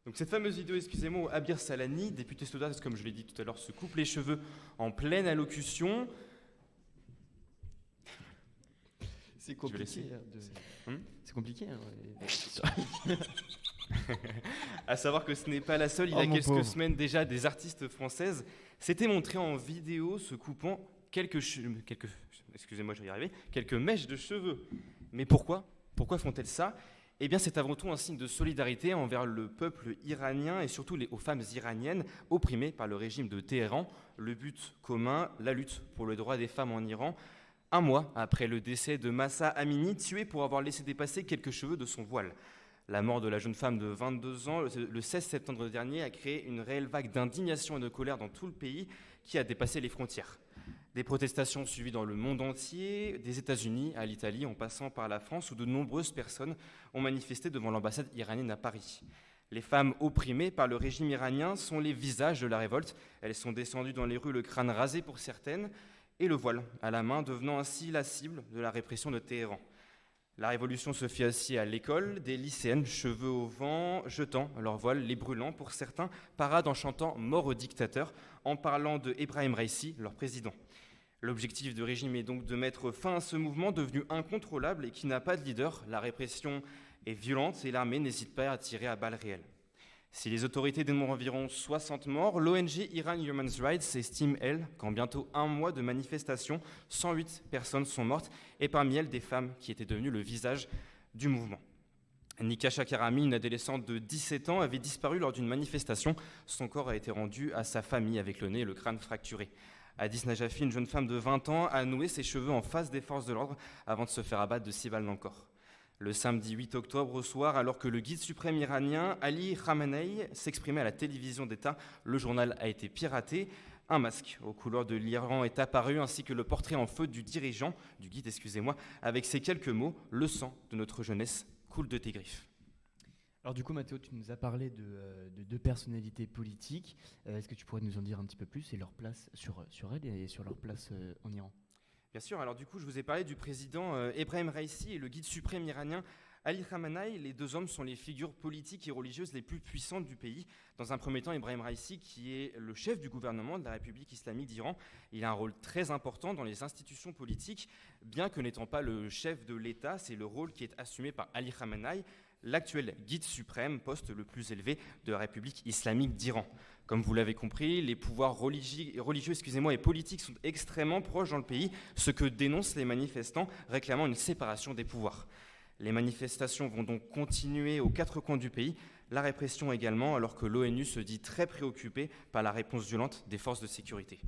Donc cette fameuse vidéo, excusez-moi, où Abir Salani, député Soudad, comme je l'ai dit tout à l'heure, se coupe les cheveux en pleine allocution. C'est compliqué. C'est compliqué. À savoir que ce n'est pas la seule, il y a quelques semaines déjà, des artistes françaises s'étaient montrées en vidéo se coupant quelques mèches de cheveux. Mais pourquoi font-elles ça ? Eh bien, c'est avant tout un signe de solidarité envers le peuple iranien et surtout aux femmes iraniennes opprimées par le régime de Téhéran. Le but commun, la lutte pour le droit des femmes en Iran, un mois après le décès de Mahsa Amini, tuée pour avoir laissé dépasser quelques cheveux de son voile. La mort de la jeune femme de 22 ans, le 16 septembre dernier, a créé une réelle vague d'indignation et de colère dans tout le pays qui a dépassé les frontières. Des protestations suivies dans le monde entier, des États-Unis à l'Italie, en passant par la France, où de nombreuses personnes ont manifesté devant l'ambassade iranienne à Paris. Les femmes opprimées par le régime iranien sont les visages de la révolte. Elles sont descendues dans les rues, le crâne rasé pour certaines, et le voile à la main, devenant ainsi la cible de la répression de Téhéran. La révolution se fit aussi à l'école, des lycéennes, cheveux au vent, jetant leur voile, les brûlant pour certains, paradent en chantant « Mort au dictateur » en parlant de Ebrahim Raïssi, leur président. L'objectif du régime est donc de mettre fin à ce mouvement devenu incontrôlable et qui n'a pas de leader. La répression est violente et l'armée n'hésite pas à tirer à balles réelles. Si les autorités dénombrent environ 60 morts, l'ONG Iran Human Rights estime, elle, qu'en bientôt un mois de manifestations, 108 personnes sont mortes, et parmi elles des femmes qui étaient devenues le visage du mouvement. Nika Shakarami, une adolescente de 17 ans, avait disparu lors d'une manifestation. Son corps a été rendu à sa famille avec le nez et le crâne fracturés. Addis Najafi, une jeune femme de 20 ans, a noué ses cheveux en face des forces de l'ordre avant de se faire abattre de 6 balles dans le corps. Le samedi 8 octobre au soir, alors que le guide suprême iranien Ali Khamenei s'exprimait à la télévision d'État, le journal a été piraté. Un masque aux couleurs de l'Iran est apparu, ainsi que le portrait en feu du guide, avec ces quelques mots « Le sang de notre jeunesse coule de tes griffes ». Alors du coup, Mathéo, tu nous as parlé de deux personnalités politiques. Est-ce que tu pourrais nous en dire un petit peu plus et leur place sur elles et sur leur place en Iran ? Bien sûr, alors du coup, je vous ai parlé du président Ebrahim Raïssi et le guide suprême iranien Ali Khamenei. Les deux hommes sont les figures politiques et religieuses les plus puissantes du pays. Dans un premier temps, Ebrahim Raïssi, qui est le chef du gouvernement de la République islamique d'Iran, il a un rôle très important dans les institutions politiques, bien que n'étant pas le chef de l'État, c'est le rôle qui est assumé par Ali Khamenei, l'actuel guide suprême, poste le plus élevé de la République islamique d'Iran. Comme vous l'avez compris, les pouvoirs religieux et politiques sont extrêmement proches dans le pays, ce que dénoncent les manifestants réclamant une séparation des pouvoirs. Les manifestations vont donc continuer aux quatre coins du pays, la répression également, alors que l'ONU se dit très préoccupée par la réponse violente des forces de sécurité.